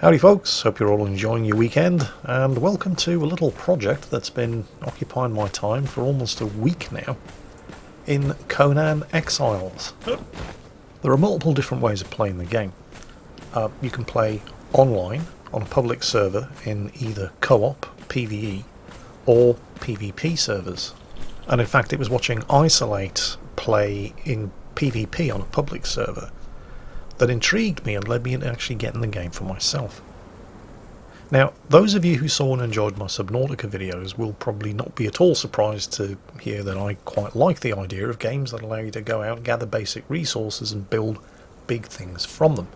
Howdy folks, hope you're all enjoying your weekend, and welcome to a little project that's been occupying my time for almost a week now, in Conan Exiles. There are multiple different ways of playing the game. You can play online on a public server in either co-op, PvE, or PvP servers. And in fact it was watching Isolate play in PvP on a public server that intrigued me and led me into actually getting the game for myself. Now, those of you who saw and enjoyed my Subnautica videos will probably not be at all surprised to hear that I quite like the idea of games that allow you to go out and gather basic resources and build big things from them.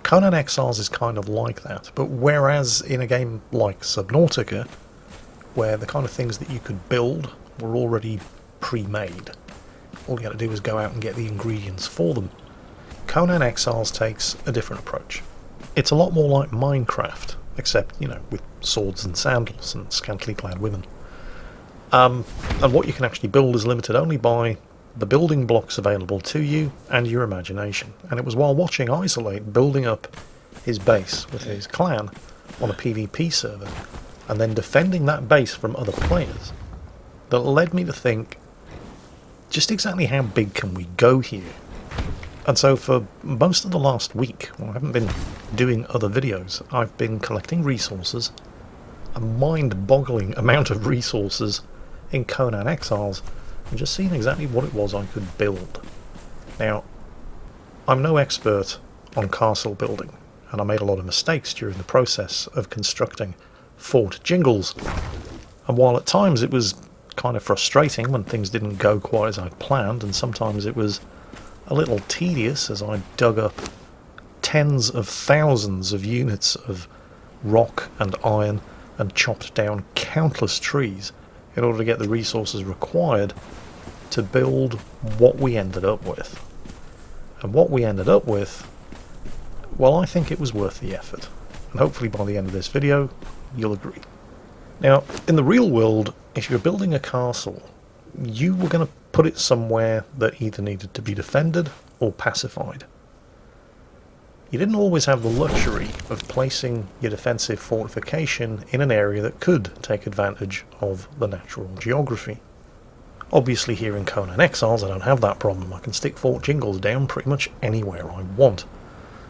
Conan Exiles is kind of like that, but whereas in a game like Subnautica, where the kind of things that you could build were already pre-made, all you had to do was go out and get the ingredients for them, Conan Exiles takes a different approach. It's a lot more like Minecraft, except, with swords and sandals and scantily clad women. And what you can actually build is limited only by the building blocks available to you and your imagination. And it was while watching Isolate building up his base with his clan on a PvP server, and then defending that base from other players, that led me to think, just exactly how big can we go here? And so for most of the last week, I haven't been doing other videos, I've been collecting resources, a mind-boggling amount of resources in Conan Exiles, and just seeing exactly what it was I could build. Now, I'm no expert on castle building, and I made a lot of mistakes during the process of constructing Fort Jingles, and while at times it was kind of frustrating when things didn't go quite as I'd planned, and sometimes it was a little tedious as I dug up tens of thousands of units of rock and iron and chopped down countless trees in order to get the resources required to build what we ended up with. And what we ended up with, well, I think it was worth the effort. And hopefully by the end of this video, you'll agree. Now, in the real world, if you're building a castle, you were going to put it somewhere that either needed to be defended or pacified. You didn't always have the luxury of placing your defensive fortification in an area that could take advantage of the natural geography. Obviously here in Conan Exiles I don't have that problem. I can stick Fort Jingles down pretty much anywhere I want.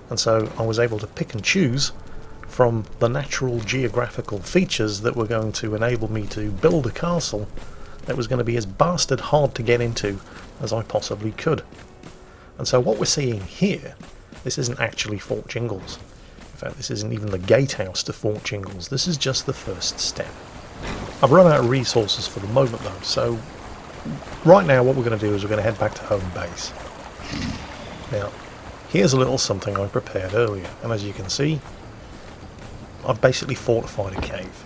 And so I was able to pick and choose from the natural geographical features that were going to enable me to build a castle that was going to be as bastard hard to get into as I possibly could. And so what we're seeing here, this isn't actually Fort Jingles. In fact, this isn't even the gatehouse to Fort Jingles. This is just the first step. I've run out of resources for the moment though, so right now what we're going to do is we're going to head back to home base. Now, here's a little something I prepared earlier, and as you can see, I've basically fortified a cave.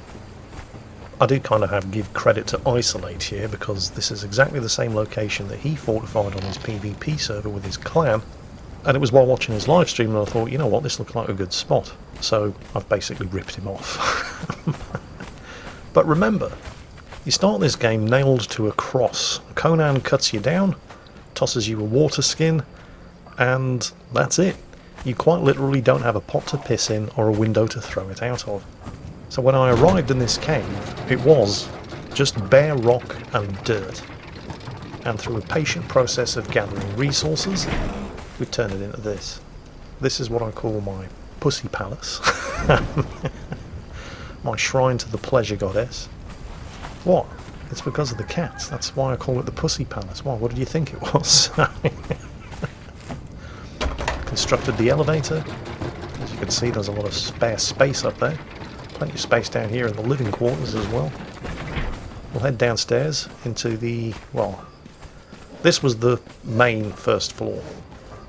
I do kind of have to give credit to Isolate here, because this is exactly the same location that he fortified on his PvP server with his clan, and it was while watching his live stream that I thought, you know what, this looks like a good spot, so I've basically ripped him off. But remember, you start this game nailed to a cross. Conan cuts you down, tosses you a water skin, and that's it. You quite literally don't have a pot to piss in or a window to throw it out of. So when I arrived in this cave, it was just bare rock and dirt. And through a patient process of gathering resources, we've turned it into this. This is what I call my pussy palace. My shrine to the pleasure goddess. What? It's because of the cats. That's why I call it the pussy palace. Why? What did you think it was? Constructed the elevator. As you can see, there's a lot of spare space up there. Plenty of space down here in the living quarters as well. We'll head downstairs into the, well, this was the main first floor,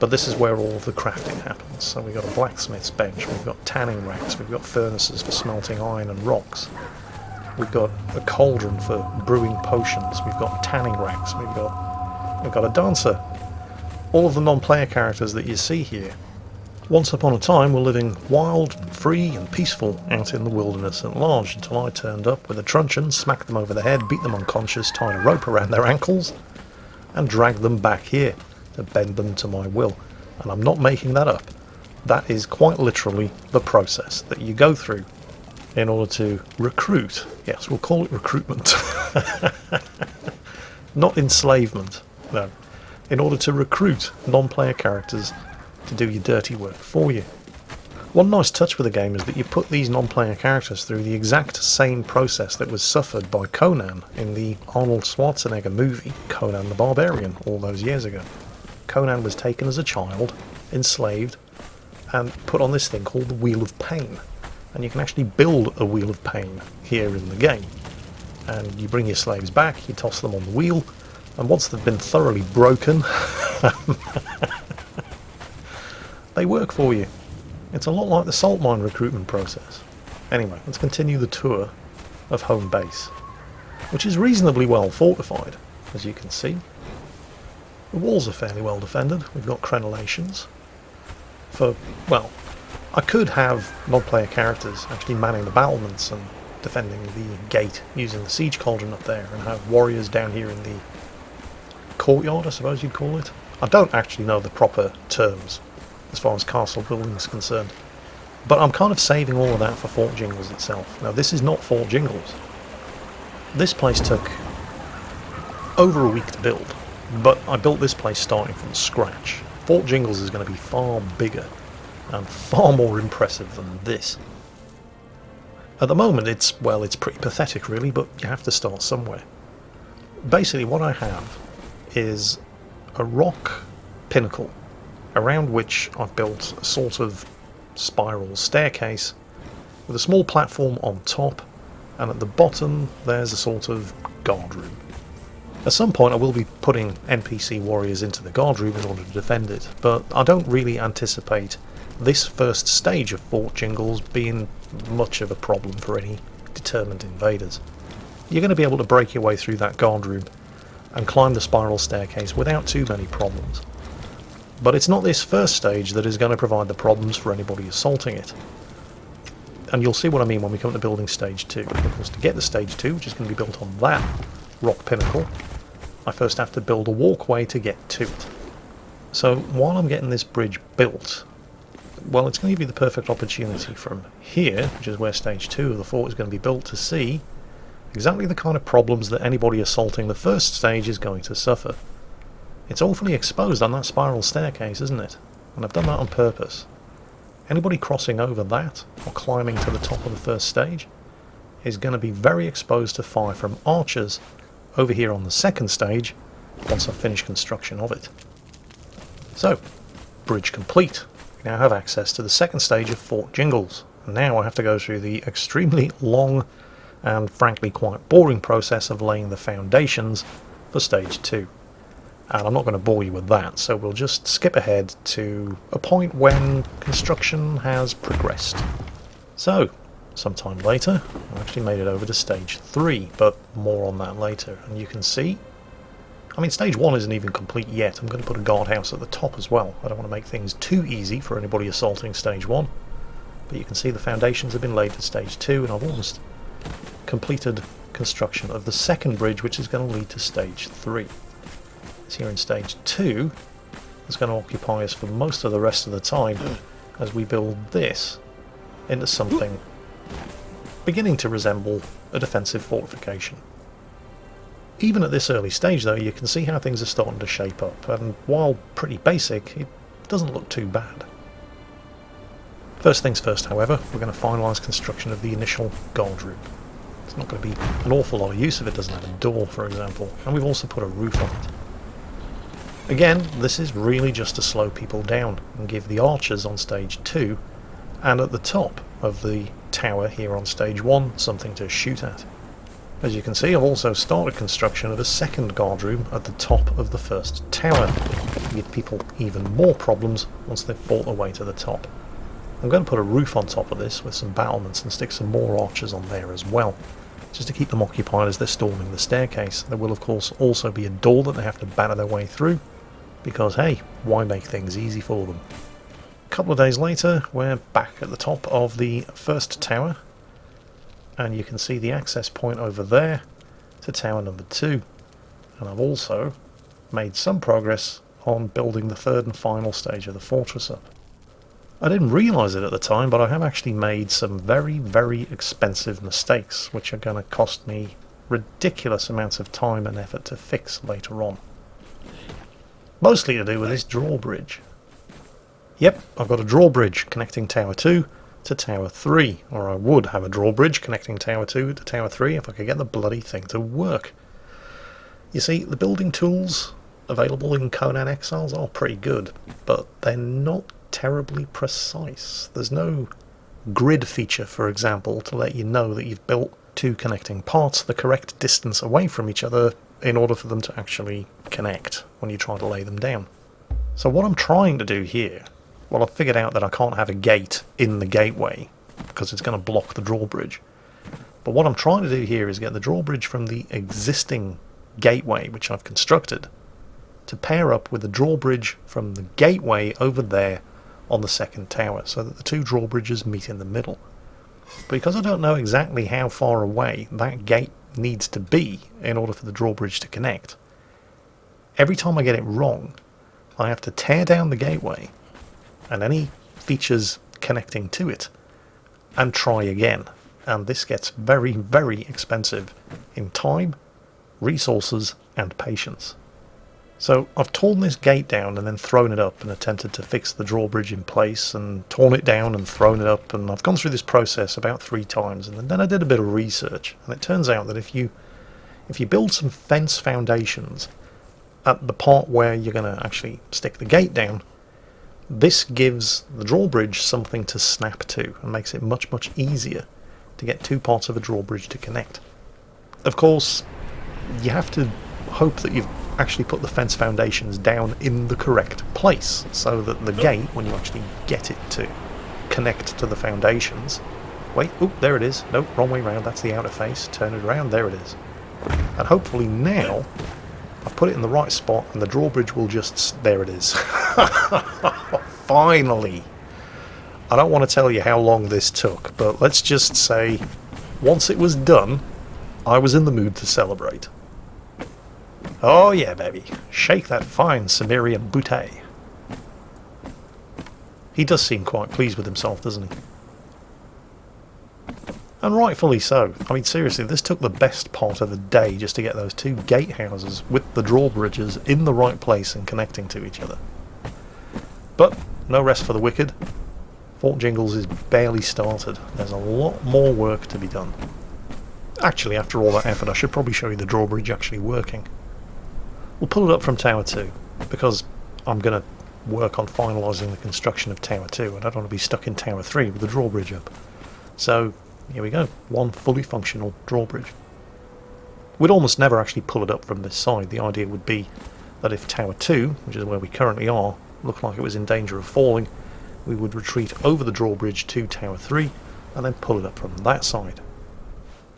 but this is where all of the crafting happens. So we've got a blacksmith's bench, we've got tanning racks, we've got furnaces for smelting iron and rocks. We've got a cauldron for brewing potions, we've got tanning racks, we've got a dancer. All of the non-player characters that you see here, once upon a time, were living wild, free and peaceful out in the wilderness at large, until I turned up with a truncheon, smacked them over the head, beat them unconscious, tied a rope around their ankles, and dragged them back here to bend them to my will. And I'm not making that up. That is quite literally the process that you go through in order to recruit. Yes, we'll call it recruitment. Not enslavement, no. In order to recruit non-player characters to do your dirty work for you. One nice touch with the game is that you put these non-player characters through the exact same process that was suffered by Conan in the Arnold Schwarzenegger movie, Conan the Barbarian, all those years ago. Conan was taken as a child, enslaved, and put on this thing called the Wheel of Pain. And you can actually build a Wheel of Pain here in the game. And you bring your slaves back, you toss them on the wheel, and once they've been thoroughly broken, they work for you. It's a lot like the salt mine recruitment process. Anyway, let's continue the tour of home base, which is reasonably well fortified, as you can see. The walls are fairly well defended. We've got crenellations. Well, I could have non-player characters actually manning the battlements and defending the gate using the siege cauldron up there, and have warriors down here in the courtyard, I suppose you'd call it. I don't actually know the proper terms as far as castle building is concerned, but I'm kind of saving all of that for Fort Jingles itself. Now, this is not Fort Jingles. This place took over a week to build, but I built this place starting from scratch. Fort Jingles is going to be far bigger and far more impressive than this. At the moment it's pretty pathetic really, but you have to start somewhere. Basically what I have is a rock pinnacle around which I've built a sort of spiral staircase with a small platform on top, and at the bottom there's a sort of guard room. At some point I will be putting NPC warriors into the guard room in order to defend it, but I don't really anticipate this first stage of Fort Jingles being much of a problem for any determined invaders. You're going to be able to break your way through that guard room and climb the spiral staircase without too many problems. But it's not this first stage that is going to provide the problems for anybody assaulting it. And you'll see what I mean when we come to building stage 2. Of course, to get to stage 2, which is going to be built on that rock pinnacle, I first have to build a walkway to get to it. So while I'm getting this bridge built, well, it's going to give you the perfect opportunity from here, which is where stage 2 of the fort is going to be built, to see exactly the kind of problems that anybody assaulting the first stage is going to suffer. It's awfully exposed on that spiral staircase, isn't it? And I've done that on purpose. Anybody crossing over that, or climbing to the top of the first stage, is going to be very exposed to fire from archers over here on the second stage, once I've finished construction of it. So, bridge complete. We now have access to the second stage of Fort Jingles. And now I have to go through the extremely long and frankly quite boring process of laying the foundations for stage 2. And I'm not going to bore you with that, so we'll just skip ahead to a point when construction has progressed. So, sometime later, I actually made it over to stage 3, but more on that later. And you can see, I mean, stage 1 isn't even complete yet. I'm going to put a guardhouse at the top as well. I don't want to make things too easy for anybody assaulting stage 1. But you can see the foundations have been laid for stage 2, and I've almost completed construction of the second bridge, which is going to lead to stage 3. It's here in stage 2. It's going to occupy us for most of the rest of the time as we build this into something beginning to resemble a defensive fortification. Even at this early stage though, you can see how things are starting to shape up, and while pretty basic, it doesn't look too bad. First things first, however, we're going to finalise construction of the initial guard room. It's not going to be an awful lot of use if it doesn't have a door, for example, and we've also put a roof on it. Again, this is really just to slow people down and give the archers on stage 2 and at the top of the tower here on stage 1 something to shoot at. As you can see, I've also started construction of a second guard room at the top of the first tower to give people even more problems once they've fought their way to the top. I'm going to put a roof on top of this with some battlements and stick some more archers on there as well, just to keep them occupied as they're storming the staircase. There will of course also be a door that they have to batter their way through, because hey, why make things easy for them? A couple of days later, we're back at the top of the first tower, and you can see the access point over there to tower number 2. And I've also made some progress on building the third and final stage of the fortress up. I didn't realise it at the time, but I have actually made some very, very expensive mistakes, which are going to cost me ridiculous amounts of time and effort to fix later on. Mostly to do with this drawbridge. Yep, I've got a drawbridge connecting Tower 2 to Tower 3, or I would have a drawbridge connecting Tower 2 to Tower 3 if I could get the bloody thing to work. You see, the building tools available in Conan Exiles are pretty good, but they're not terribly precise. There's no grid feature, for example, to let you know that you've built two connecting parts the correct distance away from each other in order for them to actually connect when you try to lay them down. So what I'm trying to do here, well, I've figured out that I can't have a gate in the gateway because it's going to block the drawbridge. But what I'm trying to do here is get the drawbridge from the existing gateway, which I've constructed, to pair up with the drawbridge from the gateway over there on the second tower, so that the two drawbridges meet in the middle. Because I don't know exactly how far away that gate needs to be in order for the drawbridge to connect, every time I get it wrong, I have to tear down the gateway and any features connecting to it and try again. And this gets very, very expensive in time, resources and patience. So I've torn this gate down and then thrown it up and attempted to fix the drawbridge in place, and torn it down and thrown it up, and I've gone through this process about 3 times, and then I did a bit of research, and it turns out that if you build some fence foundations at the part where you're going to actually stick the gate down, this gives the drawbridge something to snap to and makes it much, much easier to get two parts of a drawbridge to connect. Of course, you have to hope that you've actually put the fence foundations down in the correct place, so that the gate, when you actually get it to connect to the foundations... Wait, oh, there it is. Nope, wrong way round, that's the outer face. Turn it around, there it is. And hopefully now I've put it in the right spot and the drawbridge will just... There it is. Finally! I don't want to tell you how long this took, but let's just say once it was done, I was in the mood to celebrate. Oh yeah, baby. Shake that fine Sumerian boutte. He does seem quite pleased with himself, doesn't he? And rightfully so. I mean, seriously, this took the best part of a day just to get those two gatehouses with the drawbridges in the right place and connecting to each other. But no rest for the wicked. Fort Jingles is barely started. There's a lot more work to be done. Actually, after all that effort, I should probably show you the drawbridge actually working. We'll pull it up from Tower 2, because I'm going to work on finalising the construction of Tower 2, and I don't want to be stuck in Tower 3 with the drawbridge up. So, here we go, one fully functional drawbridge. We'd almost never actually pull it up from this side. The idea would be that if Tower 2, which is where we currently are, looked like it was in danger of falling, we would retreat over the drawbridge to Tower 3, and then pull it up from that side.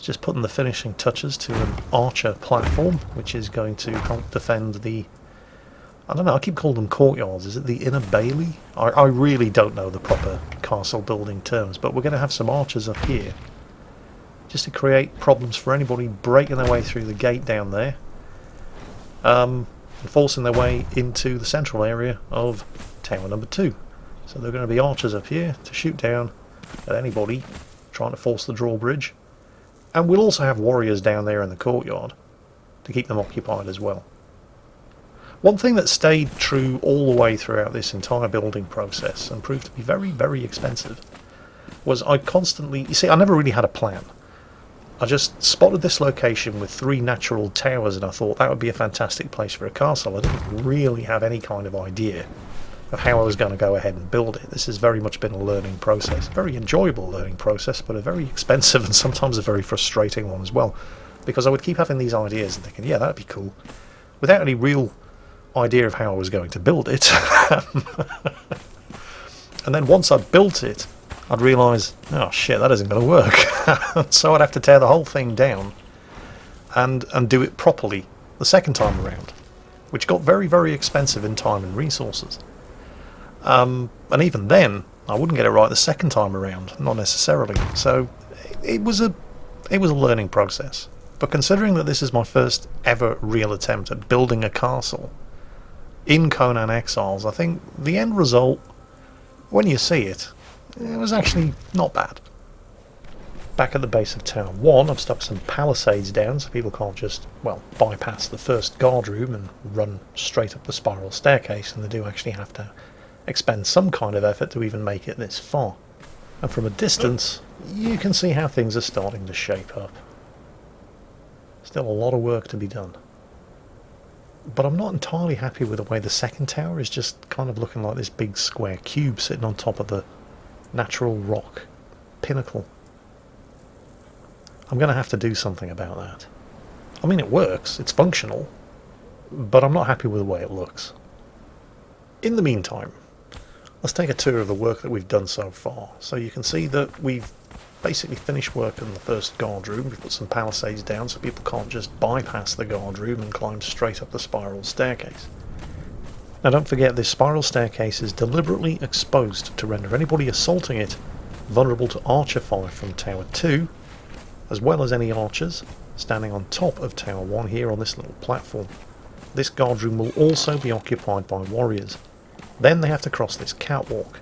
Just putting the finishing touches to an archer platform, which is going to help defend the... I don't know, I keep calling them courtyards. Is it the inner bailey? I really don't know the proper castle building terms, but we're going to have some archers up here, just to create problems for anybody breaking their way through the gate down there, and forcing their way into the central area of Tower number 2. So there are going to be archers up here to shoot down at anybody trying to force the drawbridge. And we'll also have warriors down there in the courtyard to keep them occupied as well. One thing that stayed true all the way throughout this entire building process, and proved to be very, very expensive, was I constantly... You see, I never really had a plan. I just spotted this location with 3 natural towers, and I thought that would be a fantastic place for a castle. I didn't really have any kind of idea of how I was going to go ahead and build it. This has very much been a learning process. A very enjoyable learning process, but a very expensive and sometimes a very frustrating one as well. Because I would keep having these ideas and thinking, yeah, that'd be cool, without any real idea of how I was going to build it. And then once I'd built it, I'd realise, oh shit, that isn't going to work. So I'd have to tear the whole thing down and do it properly the second time around, which got very, very expensive in time and resources. And even then, I wouldn't get it right the second time around, not necessarily. So it was a learning process. But considering that this is my first ever real attempt at building a castle in Conan Exiles, I think the end result when you see it, it was actually not bad. Back at the base of Tower 1, I've stuck some palisades down so people can't just, well, bypass the first guard room and run straight up the spiral staircase, and they do actually have to expend some kind of effort to even make it this far. And from a distance, you can see how things are starting to shape up. Still a lot of work to be done. But I'm not entirely happy with the way the second tower is just kind of looking like this big square cube sitting on top of the natural rock pinnacle. I'm going to have to do something about that. I mean, it works, it's functional, but I'm not happy with the way it looks. In the meantime, let's take a tour of the work that we've done so far. So you can see that we've basically finished work in the first guard room. We've put some palisades down so people can't just bypass the guard room and climb straight up the spiral staircase. Now don't forget, this spiral staircase is deliberately exposed to render anybody assaulting it vulnerable to archer fire from Tower 2, as well as any archers standing on top of Tower 1 here on this little platform. This guard room will also be occupied by warriors. Then they have to cross this catwalk,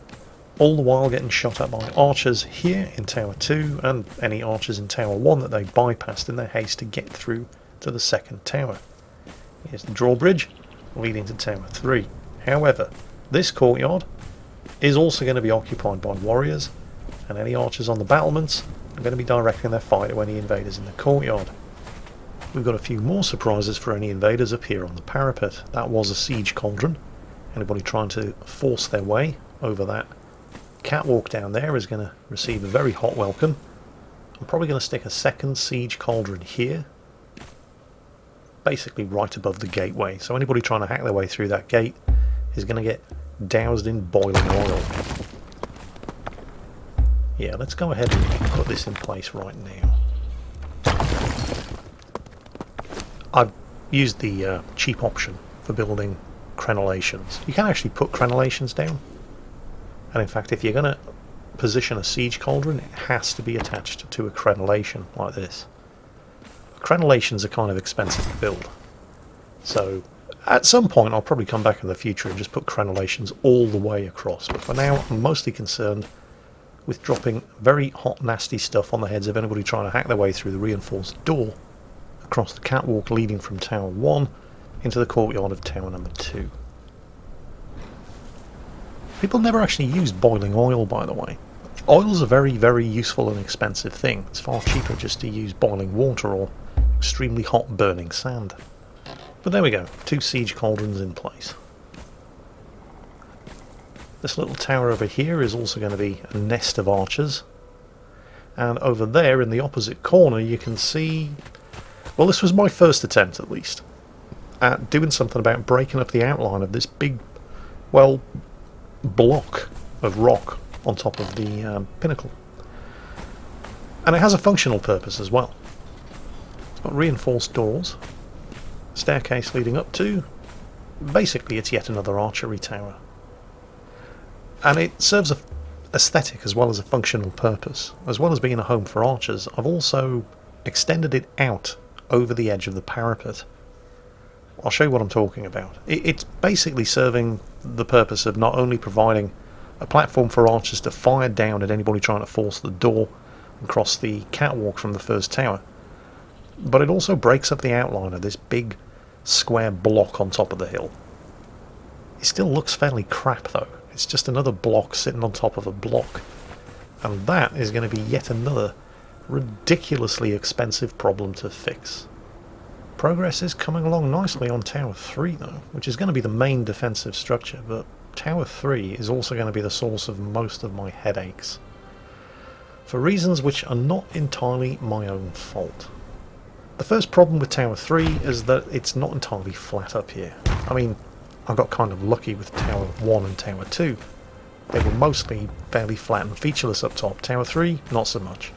all the while getting shot at by archers here in Tower 2 and any archers in Tower 1 that they bypassed in their haste to get through to the second tower. Here's the drawbridge leading to Tower 3. However, this courtyard is also going to be occupied by warriors, and any archers on the battlements are going to be directing their fire to any invaders in the courtyard. We've got a few more surprises for any invaders up here on the parapet. That was a siege cauldron. Anybody trying to force their way over that catwalk down there is going to receive a very hot welcome. I'm probably going to stick a second siege cauldron here, basically right above the gateway. So anybody trying to hack their way through that gate is going to get doused in boiling oil. Yeah, let's go ahead and put this in place right now. I've used the cheap option for building crenellations. You can actually put crenellations down, and in fact if you're going to position a siege cauldron, it has to be attached to a crenellation like this. Crenellations are kind of expensive to build, so at some point I'll probably come back in the future and just put crenellations all the way across, but for now I'm mostly concerned with dropping very hot nasty stuff on the heads of anybody trying to hack their way through the reinforced door across the catwalk leading from Tower 1 into the courtyard of Tower number 2. People never actually use boiling oil, by the way. Oil's a very, very useful and expensive thing. It's far cheaper just to use boiling water or extremely hot burning sand. But there we go, 2 siege cauldrons in place. This little tower over here is also going to be a nest of archers. And over there in the opposite corner you can see, well, this was my first attempt at least, at doing something about breaking up the outline of this big, well, block of rock on top of the pinnacle. And it has a functional purpose as well. It's got reinforced doors, staircase leading up to, basically it's yet another archery tower. And it serves a aesthetic as well as a functional purpose. As well as being a home for archers, I've also extended it out over the edge of the parapet. I'll show you what I'm talking about. It's basically serving the purpose of not only providing a platform for archers to fire down at anybody trying to force the door and cross the catwalk from the first tower, but it also breaks up the outline of this big square block on top of the hill. It still looks fairly crap though. It's just another block sitting on top of a block, and that is going to be yet another ridiculously expensive problem to fix. Progress is coming along nicely on Tower 3 though, which is going to be the main defensive structure, but Tower 3 is also going to be the source of most of my headaches, for reasons which are not entirely my own fault. The first problem with Tower 3 is that it's not entirely flat up here. I mean, I got kind of lucky with Tower 1 and Tower 2. They were mostly fairly flat and featureless up top. Tower 3, not so much.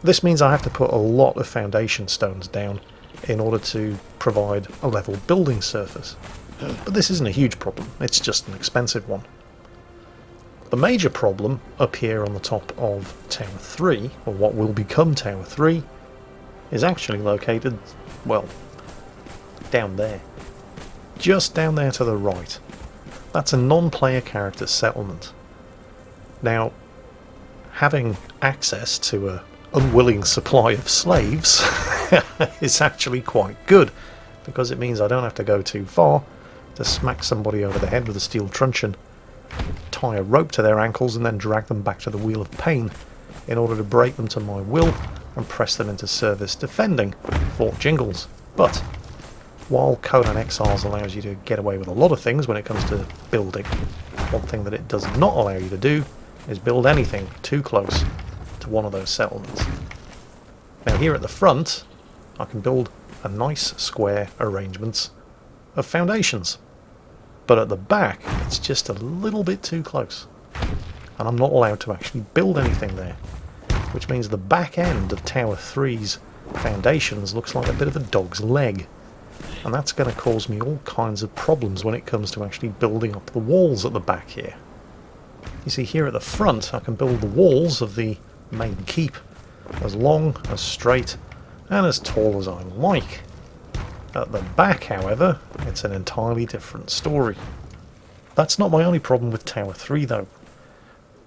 This means I have to put a lot of foundation stones down in order to provide a level building surface. But this isn't a huge problem, it's just an expensive one. The major problem up here on the top of Tower 3, or what will become Tower 3, is actually located, well, down there. Just down there to the right. That's a non-player character settlement. Now, having access to a unwilling supply of slaves is actually quite good, because it means I don't have to go too far to smack somebody over the head with a steel truncheon, tie a rope to their ankles, and then drag them back to the Wheel of Pain in order to break them to my will and press them into service defending Fort Jingles. But while Conan Exiles allows you to get away with a lot of things when it comes to building, one thing that it does not allow you to do is build anything too close to one of those settlements. Now here at the front, I can build a nice square arrangements of foundations, but at the back it's just a little bit too close, and I'm not allowed to actually build anything there, which means the back end of Tower 3's foundations looks like a bit of a dog's leg, and that's going to cause me all kinds of problems when it comes to actually building up the walls at the back here. You see, here at the front I can build the walls of the main keep as long, as straight, and as tall as I like. At the back, however, it's an entirely different story. That's not my only problem with Tower 3 though.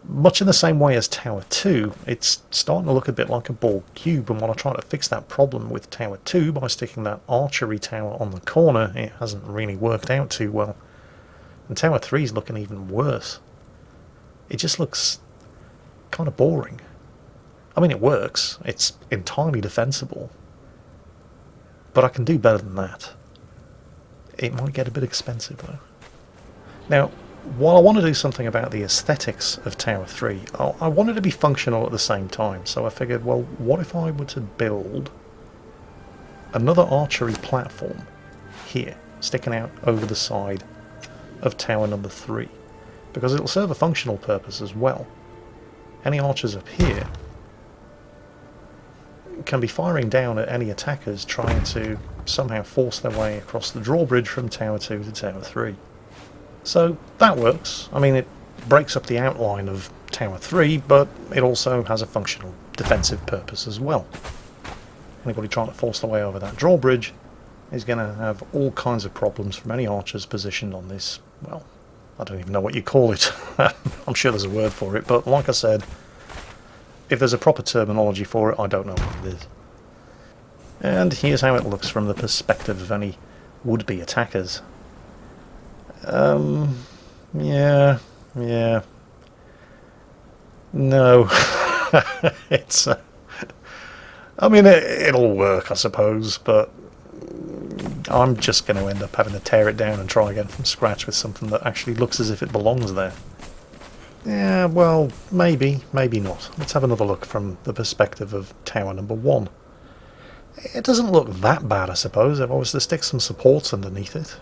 Much in the same way as Tower 2, it's starting to look a bit like a Borg cube, and while I try to fix that problem with Tower 2 by sticking that archery tower on the corner, it hasn't really worked out too well. And Tower 3 is looking even worse. It just looks kind of boring. I mean, it works, it's entirely defensible, but I can do better than that. It might get a bit expensive though. Now, while I want to do something about the aesthetics of Tower 3, I want it to be functional at the same time, so I figured, well, what if I were to build another archery platform here, sticking out over the side of Tower number 3, because it'll serve a functional purpose as well. Any archers up here can be firing down at any attackers trying to somehow force their way across the drawbridge from Tower 2 to Tower 3. So that works. I mean, it breaks up the outline of Tower 3, but it also has a functional defensive purpose as well. Anybody trying to force their way over that drawbridge is going to have all kinds of problems from any archers positioned on this, well, I don't even know what you call it. I'm sure there's a word for it, but like I said, if there's a proper terminology for it, I don't know what it is. And here's how it looks from the perspective of any would-be attackers. Yeah. No. It's... I mean, it'll work, I suppose, but I'm just going to end up having to tear it down and try again from scratch with something that actually looks as if it belongs there. Yeah, well, maybe, maybe not. Let's have another look from the perspective of Tower number 1. It doesn't look that bad, I suppose, if I was to stick some supports underneath it.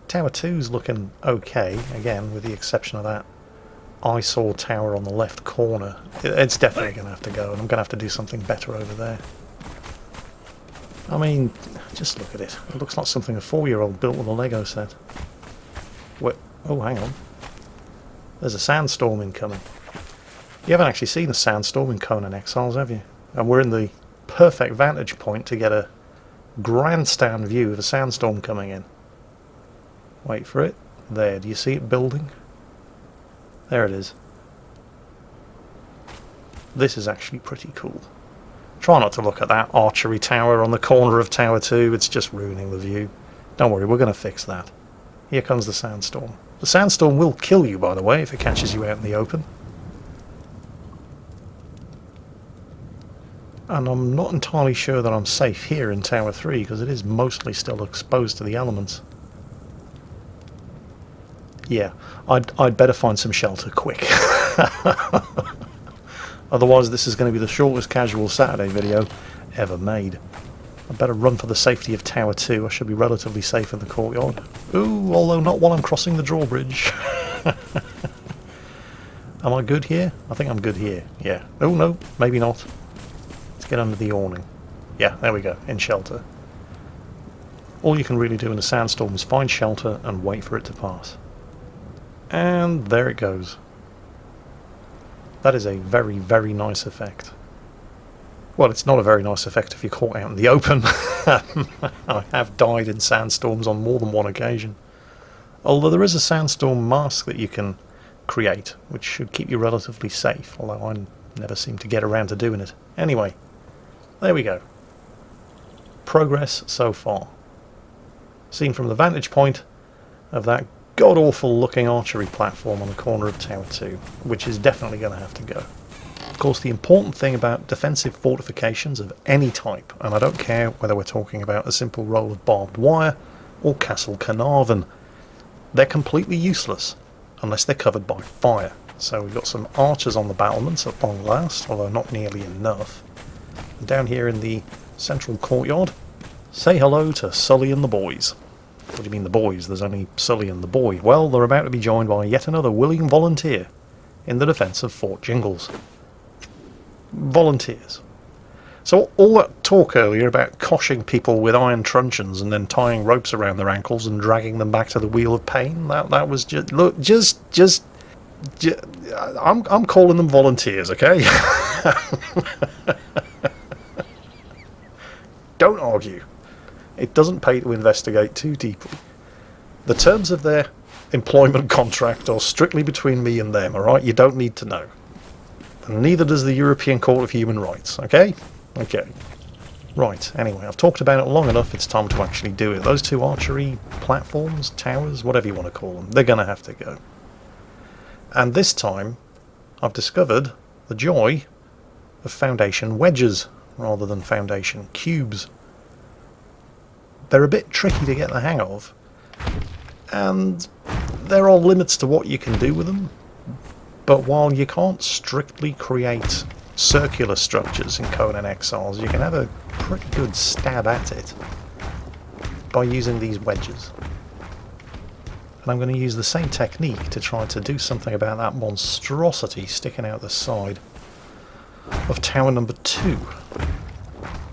Tower 2's looking okay, again, with the exception of that eyesore tower on the left corner. It's definitely going to have to go, and I'm going to have to do something better over there. I mean, just look at it. It looks like something a 4-year-old built with a Lego set. Wait, oh, hang on. There's a sandstorm incoming. You haven't actually seen a sandstorm in Conan Exiles, have you? And we're in the perfect vantage point to get a grandstand view of a sandstorm coming in. Wait for it. There, do you see it building? There it is. This is actually pretty cool. Try not to look at that archery tower on the corner of Tower 2, it's just ruining the view. Don't worry, we're going to fix that. Here comes the sandstorm. The sandstorm will kill you, by the way, if it catches you out in the open. And I'm not entirely sure that I'm safe here in Tower 3, because it is mostly still exposed to the elements. Yeah, I'd better find some shelter quick. Otherwise this is going to be the shortest casual Saturday video ever made. I better run for the safety of Tower 2. I should be relatively safe in the courtyard. Ooh, although not while I'm crossing the drawbridge. Am I good here? I think I'm good here. Yeah. Oh no, maybe not. Let's get under the awning. Yeah, there we go, in shelter. All you can really do in a sandstorm is find shelter and wait for it to pass. And there it goes. That is a very, very nice effect. Well, it's not a very nice effect if you're caught out in the open. I have died in sandstorms on more than one occasion. Although there is a sandstorm mask that you can create, which should keep you relatively safe, although I never seem to get around to doing it. Anyway, there we go. Progress so far. Seen from the vantage point of that god-awful looking archery platform on the corner of Tower 2, which is definitely going to have to go. Of course, the important thing about defensive fortifications of any type, and I don't care whether we're talking about a simple roll of barbed wire or Castle Carnarvon, they're completely useless unless they're covered by fire. So we've got some archers on the battlements at long last, although not nearly enough. And down here in the central courtyard, say hello to Sully and the boys. What do you mean the boys? There's only Sully and the boy. Well, they're about to be joined by yet another willing volunteer in the defence of Fort Jingles. Volunteers. So all that talk earlier about coshing people with iron truncheons and then tying ropes around their ankles and dragging them back to the Wheel of Pain, that was just... Look, just I'm calling them volunteers, okay? Don't argue. It doesn't pay to investigate too deeply. The terms of their employment contract are strictly between me and them, alright? You don't need to know. And neither does the European Court of Human Rights, okay? Okay. Right, anyway, I've talked about it long enough, it's time to actually do it. Those two archery platforms, towers, whatever you want to call them, they're going to have to go. And this time, I've discovered the joy of foundation wedges rather than foundation cubes. They're a bit tricky to get the hang of, and there are limits to what you can do with them, but while you can't strictly create circular structures in Conan Exiles, you can have a pretty good stab at it by using these wedges. And I'm going to use the same technique to try to do something about that monstrosity sticking out the side of tower number 2.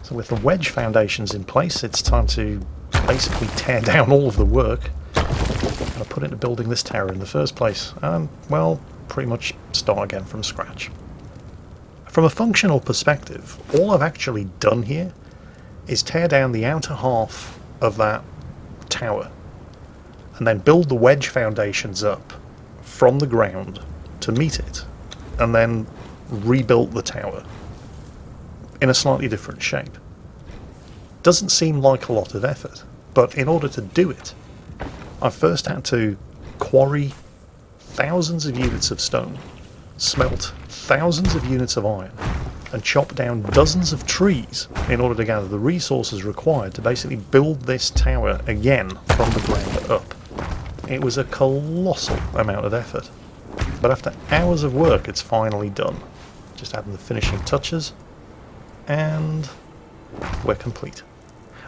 So with the wedge foundations in place, it's time to basically tear down all of the work and put into building this tower in the first place, and, well, pretty much start again from scratch. From a functional perspective, all I've actually done here is tear down the outer half of that tower and then build the wedge foundations up from the ground to meet it, and then rebuilt the tower in a slightly different shape. Doesn't seem like a lot of effort, but in order to do it, I first had to quarry thousands of units of stone, smelt thousands of units of iron, and chop down dozens of trees in order to gather the resources required to basically build this tower again from the ground up. It was a colossal amount of effort, but after hours of work it's finally done. Just adding the finishing touches, and we're complete.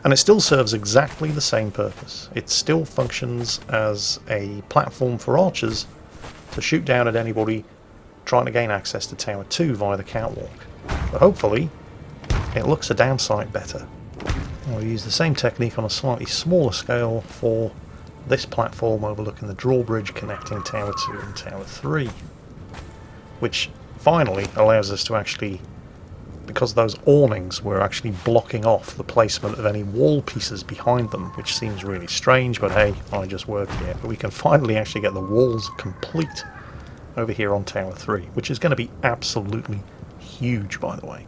And it still serves exactly the same purpose. It still functions as a platform for archers to shoot down at anybody trying to gain access to Tower 2 via the catwalk. But hopefully it looks a damn sight better. I'll use the same technique on a slightly smaller scale for this platform overlooking the drawbridge connecting Tower 2 and Tower 3, which finally allows us to actually, because those awnings were actually blocking off the placement of any wall pieces behind them, which seems really strange, but hey, I just work here. But we can finally actually get the walls complete over here on Tower 3, which is going to be absolutely huge, by the way.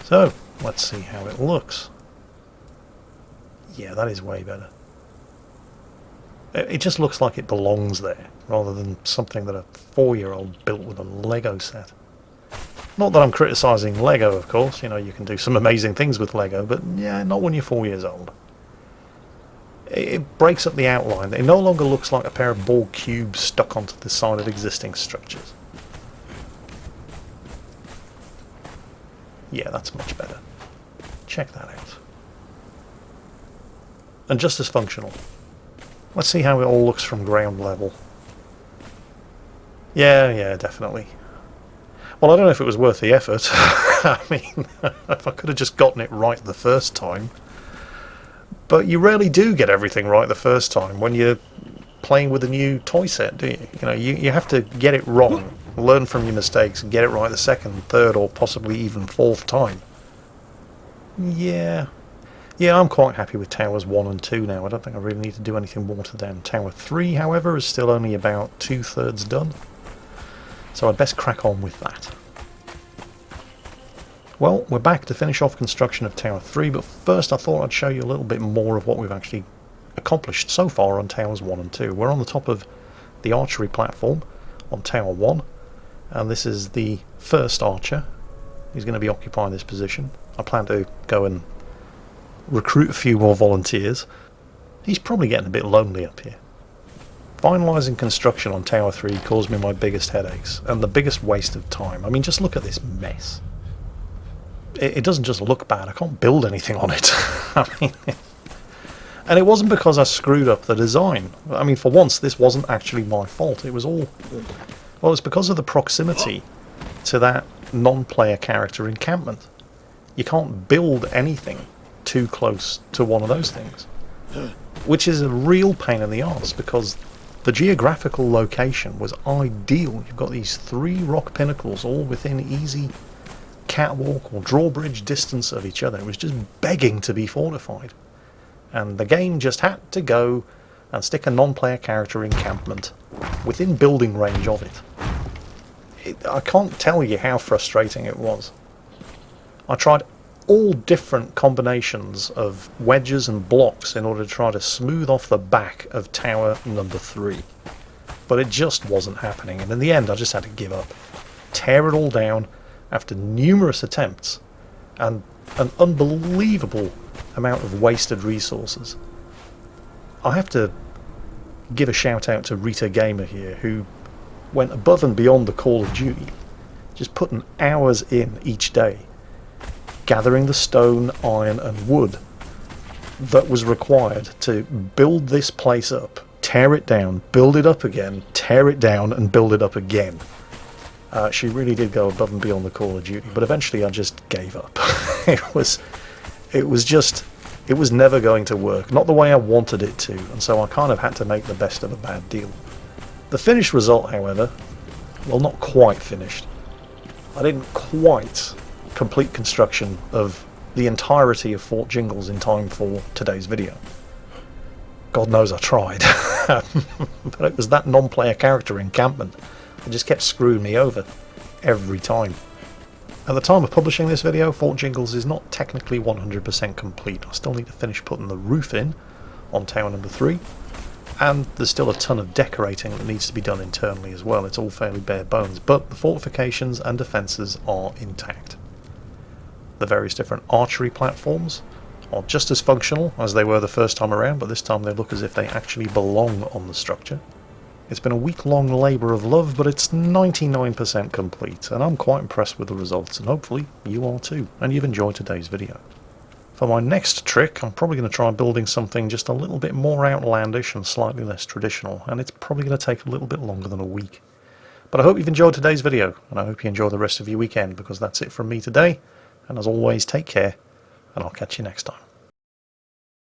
So, let's see how it looks. Yeah, that is way better. It just looks like it belongs there, rather than something that a 4-year-old built with a Lego set. Not that I'm criticising Lego, of course, you know, you can do some amazing things with Lego, but yeah, not when you're 4 years old. It breaks up the outline. It no longer looks like a pair of ball cubes stuck onto the side of existing structures. Yeah, that's much better. Check that out. And just as functional. Let's see how it all looks from ground level. Yeah, definitely. Well, I don't know if it was worth the effort. I mean, if I could have just gotten it right the first time. But you rarely do get everything right the first time when you're playing with a new toy set, do you? You know, you have to get it wrong, learn from your mistakes, and get it right the second, third, or possibly even fourth time. Yeah. Yeah, I'm quite happy with towers 1 and 2 now. I don't think I really need to do anything more to them. Tower 3, however, is still only about 2/3 done. So I'd best crack on with that. Well, we're back to finish off construction of Tower 3, but first I thought I'd show you a little bit more of what we've actually accomplished so far on Towers 1 and 2. We're on the top of the archery platform on Tower 1, and this is the first archer. He's going to be occupying this position. I plan to go and recruit a few more volunteers. He's probably getting a bit lonely up here. Finalising construction on Tower 3 caused me my biggest headaches, and the biggest waste of time. I mean, just look at this mess. It doesn't just look bad, I can't build anything on it. I mean, and it wasn't because I screwed up the design. I mean, for once, this wasn't actually my fault. It was all... Well, it's because of the proximity to that non-player character encampment. You can't build anything too close to one of those things. Which is a real pain in the arse, because the geographical location was ideal. You've got these 3 rock pinnacles all within easy catwalk or drawbridge distance of each other. It was just begging to be fortified. And the game just had to go and stick a non-player character encampment within building range of it. I can't tell you how frustrating it was. I tried all different combinations of wedges and blocks in order to try to smooth off the back of tower number 3. But it just wasn't happening, and in the end I just had to give up. Tear it all down after numerous attempts and an unbelievable amount of wasted resources. I have to give a shout out to Rita Gamer here, who went above and beyond the call of duty, just putting hours in each day, gathering the stone, iron and wood that was required to build this place up, tear it down, build it up again, tear it down and build it up again. She really did go above and beyond the call of duty, but eventually I just gave up. It was never going to work, not the way I wanted it to, and so I kind of had to make the best of a bad deal. The finished result, however, well, not quite finished. I didn't quite complete construction of the entirety of Fort Jingles in time for today's video. God knows I tried. But it was that non-player character encampment that just kept screwing me over every time. At the time of publishing this video, Fort Jingles is not technically 100% complete. I still need to finish putting the roof in on tower number 3, and there's still a ton of decorating that needs to be done internally as well. It's all fairly bare bones, but the fortifications and defences are intact. The various different archery platforms are just as functional as they were the first time around, but this time they look as if they actually belong on the structure. It's been a week-long labour of love, but it's 99% complete, and I'm quite impressed with the results, and hopefully you are too, and you've enjoyed today's video. For my next trick, I'm probably going to try building something just a little bit more outlandish and slightly less traditional, and it's probably going to take a little bit longer than a week. But I hope you've enjoyed today's video, and I hope you enjoy the rest of your weekend, because that's it from me today, and as always, take care, and I'll catch you next time.